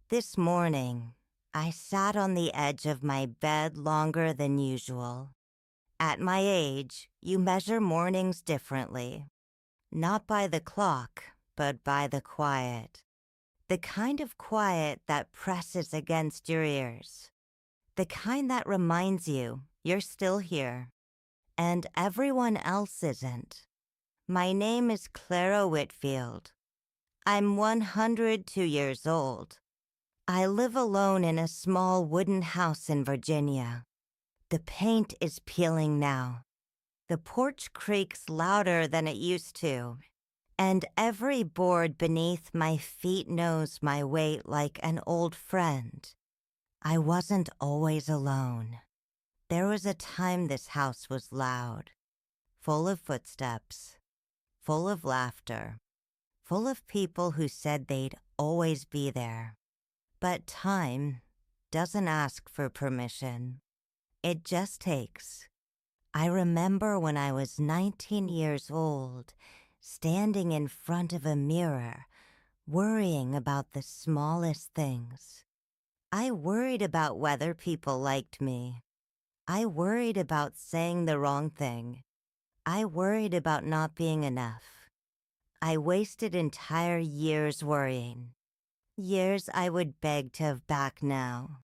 This morning, I sat on the edge of my bed longer than usual. At my age, you measure mornings differently. Not by the clock, but by the quiet. The kind of quiet that presses against your ears. The kind that reminds you you're still here. And everyone else isn't. My name is Clara Whitfield. I'm 102 years old. I live alone in a small wooden house in Virginia. The paint is peeling now. The porch creaks louder than it used to, and every board beneath my feet knows my weight like an old friend. I wasn't always alone. There was a time this house was loud, full of footsteps, full of laughter, full of people who said they'd always be there. But time doesn't ask for permission. It just takes. I remember when I was 19 years old, standing in front of a mirror, worrying about the smallest things. I worried about whether people liked me. I worried about saying the wrong thing. I worried about not being enough. I wasted entire years worrying. Years I would beg to have back now.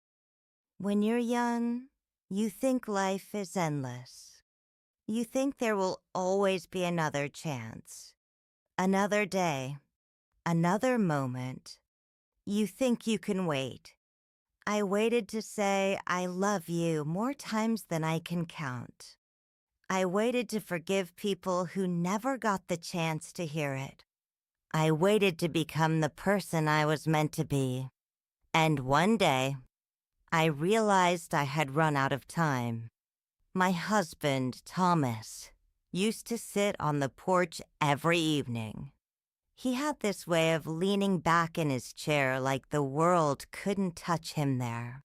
When you're young, you think life is endless. You think there will always be another chance, another day, another moment. You think you can wait. I waited to say I love you more times than I can count. I waited to forgive people who never got the chance to hear it. I waited to become the person I was meant to be. And one day, I realized I had run out of time. My husband, Thomas, used to sit on the porch every evening. He had this way of leaning back in his chair like the world couldn't touch him there.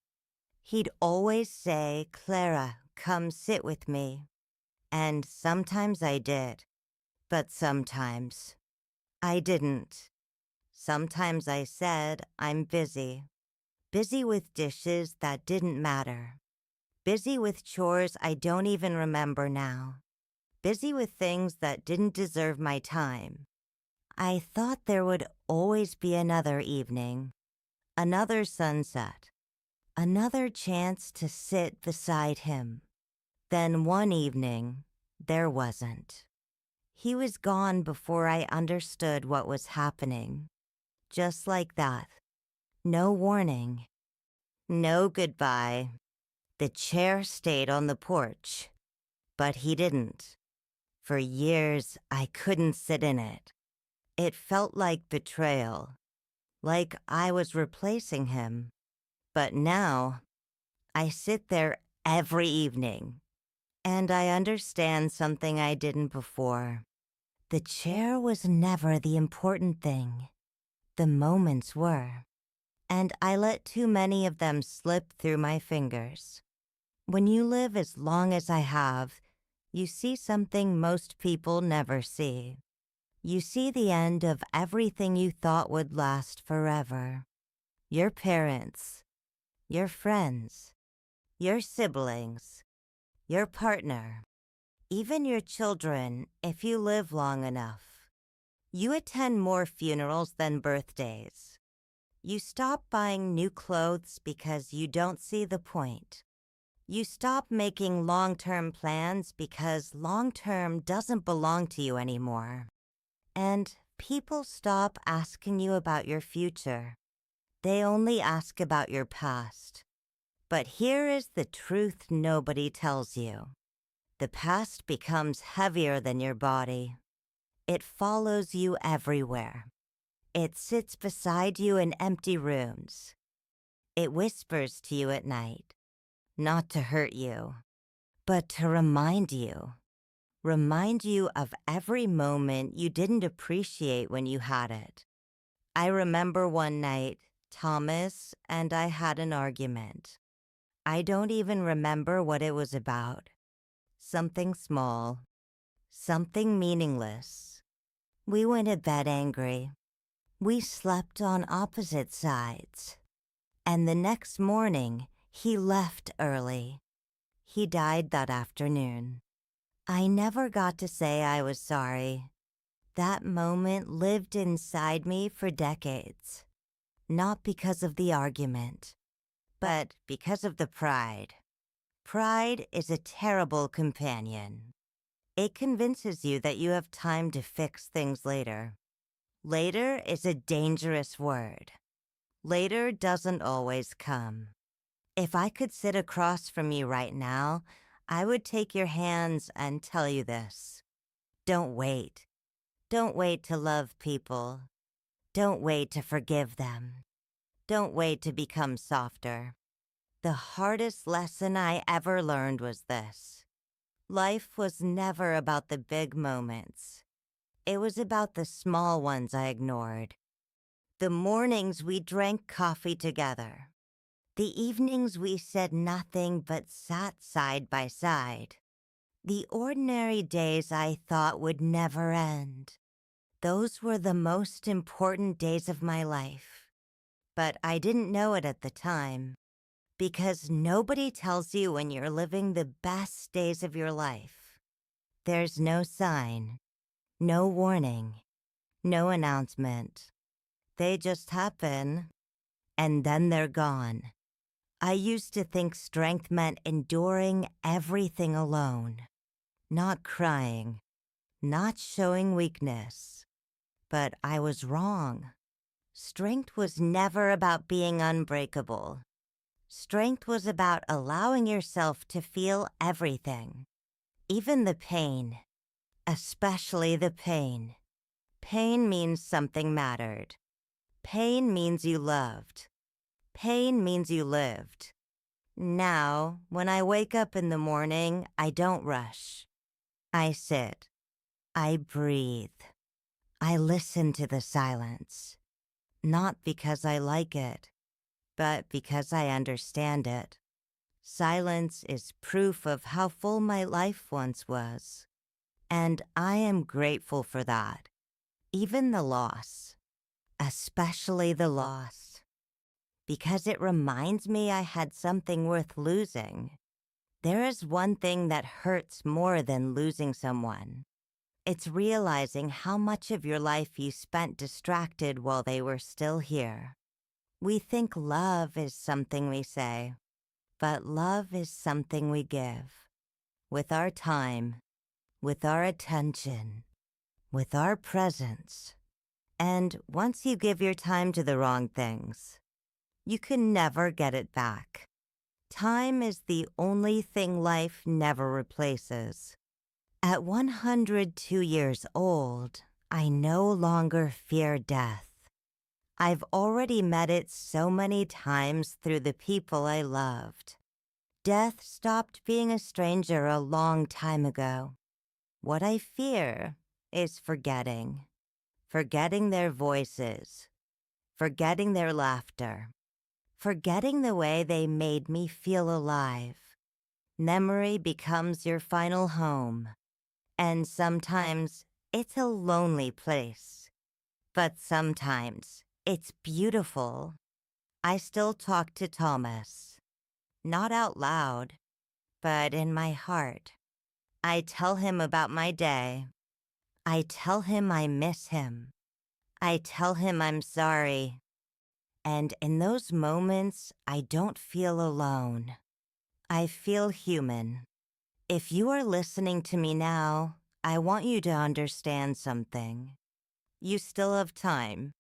He'd always say, "Clara, come sit with me." And sometimes I did, but sometimes I didn't. Sometimes I said, "I'm busy." Busy with dishes that didn't matter. Busy with chores I don't even remember now. Busy with things that didn't deserve my time. I thought there would always be another evening, another sunset, another chance to sit beside him. Then one evening, there wasn't. He was gone before I understood what was happening. Just like that. No warning. No goodbye. The chair stayed on the porch. But he didn't. For years, I couldn't sit in it. It felt like betrayal. Like I was replacing him. But now, I sit there every evening. And I understand something I didn't before. The chair was never the important thing. The moments were. And I let too many of them slip through my fingers. When you live as long as I have, you see something most people never see. You see the end of everything you thought would last forever. Your parents, your friends, your siblings, your partner, even your children if you live long enough. You attend more funerals than birthdays. You stop buying new clothes because you don't see the point. You stop making long-term plans because long-term doesn't belong to you anymore. And people stop asking you about your future. They only ask about your past. But here is the truth nobody tells you. The past becomes heavier than your body. It follows you everywhere. It sits beside you in empty rooms. It whispers to you at night, not to hurt you, but to remind you. Remind you of every moment you didn't appreciate when you had it. I remember one night, Thomas and I had an argument. I don't even remember what it was about. Something small. Something meaningless. We went to bed angry. We slept on opposite sides. And the next morning, he left early. He died that afternoon. I never got to say I was sorry. That moment lived inside me for decades. Not because of the argument, but because of the pride. Pride is a terrible companion. It convinces you that you have time to fix things later. Later is a dangerous word. Later doesn't always come. If I could sit across from you right now, I would take your hands and tell you this. Don't wait. Don't wait to love people. Don't wait to forgive them. Don't wait to become softer. The hardest lesson I ever learned was this. Life was never about the big moments. It was about the small ones I ignored. The mornings we drank coffee together. The evenings we said nothing but sat side by side. The ordinary days I thought would never end. Those were the most important days of my life. But I didn't know it at the time. Because nobody tells you when you're living the best days of your life. There's no sign, no warning, no announcement. They just happen, and then they're gone. I used to think strength meant enduring everything alone, not crying, not showing weakness. But I was wrong. Strength was never about being unbreakable. Strength was about allowing yourself to feel everything, even the pain, especially the pain. Pain means something mattered. Pain means you loved. Pain means you lived. Now, when I wake up in the morning, I don't rush. I sit. I breathe. I listen to the silence. Not because I like it, but because I understand it. Silence is proof of how full my life once was. And I am grateful for that. Even the loss. Especially the loss. Because it reminds me I had something worth losing. There is one thing that hurts more than losing someone. It's realizing how much of your life you spent distracted while they were still here. We think love is something we say, but love is something we give. With our time, with our attention, with our presence. And once you give your time to the wrong things, you can never get it back. Time is the only thing life never replaces. At 102 years old, I no longer fear death. I've already met it so many times through the people I loved. Death stopped being a stranger a long time ago. What I fear is forgetting. Forgetting their voices. Forgetting their laughter. Forgetting the way they made me feel alive. Memory becomes your final home. And sometimes it's a lonely place. But sometimes it's beautiful. I still talk to Thomas. Not out loud, but in my heart. I tell him about my day. I tell him I miss him. I tell him I'm sorry. And in those moments, I don't feel alone. I feel human. If you are listening to me now, I want you to understand something. You still have time.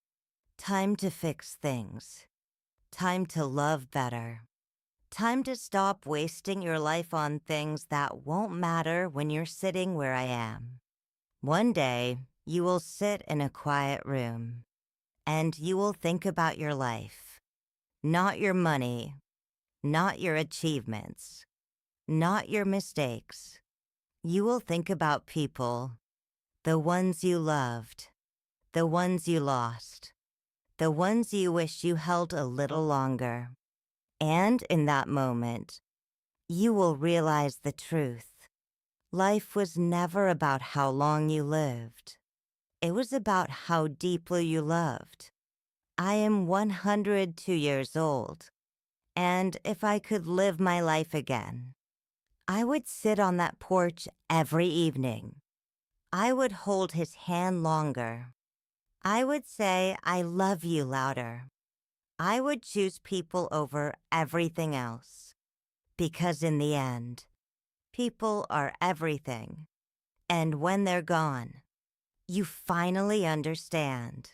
Time to fix things. Time to love better. Time to stop wasting your life on things that won't matter when you're sitting where I am. One day, you will sit in a quiet room, and you will think about your life. Not your money, not your achievements, not your mistakes. You will think about people, the ones you loved, the ones you lost, the ones you wish you held a little longer. And in that moment, you will realize the truth. Life was never about how long you lived. It was about how deeply you loved. I am 102 years old. And if I could live my life again, I would sit on that porch every evening. I would hold his hand longer. I would say, I love you louder. I would choose people over everything else. Because in the end, people are everything. And when they're gone, you finally understand